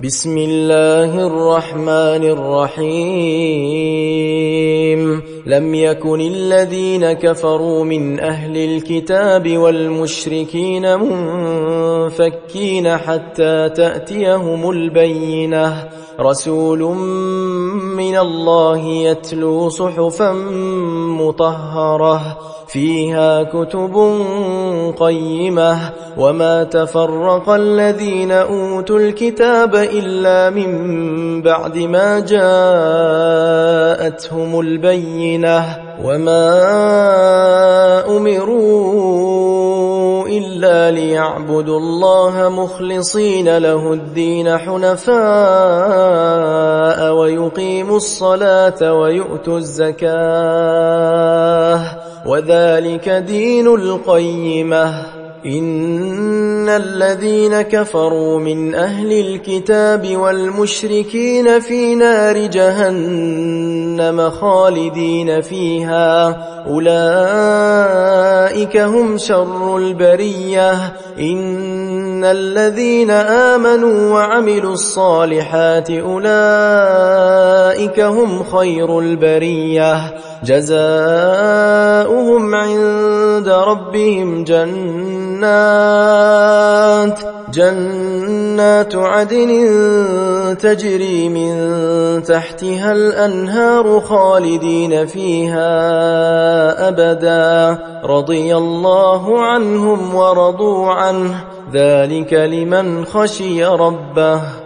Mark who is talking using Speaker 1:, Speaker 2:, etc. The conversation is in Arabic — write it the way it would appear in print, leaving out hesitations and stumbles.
Speaker 1: بسم الله الرحمن الرحيم لم يكن الذين كفروا من أهل الكتاب والمشركين منفكين حتى تأتيهم البينة رسول من الله يتلو صحفا مطهرة فيها كتب قيمة وما تفرق الذين أوتوا الكتاب إلا من بعد ما جاءتهم البينة وما أمروا إلا ليعبدوا الله مخلصين له الدين حنفاء ويقيموا الصلاة ويؤتوا الزكاة وذلك دين القيمة إن الذين كفروا من أهل الكتاب والمشركين في نار جهنم خالدين فيها أولئك هم شر البرية إن الذين آمنوا وعملوا الصالحات أولئك هم خير البرية جزاؤهم عند ربهم جنات عدن تجري من تحتها الأنهار خالدين فيها أبدا رضي الله عنهم ورضوا عنه ذلك لمن خشي ربه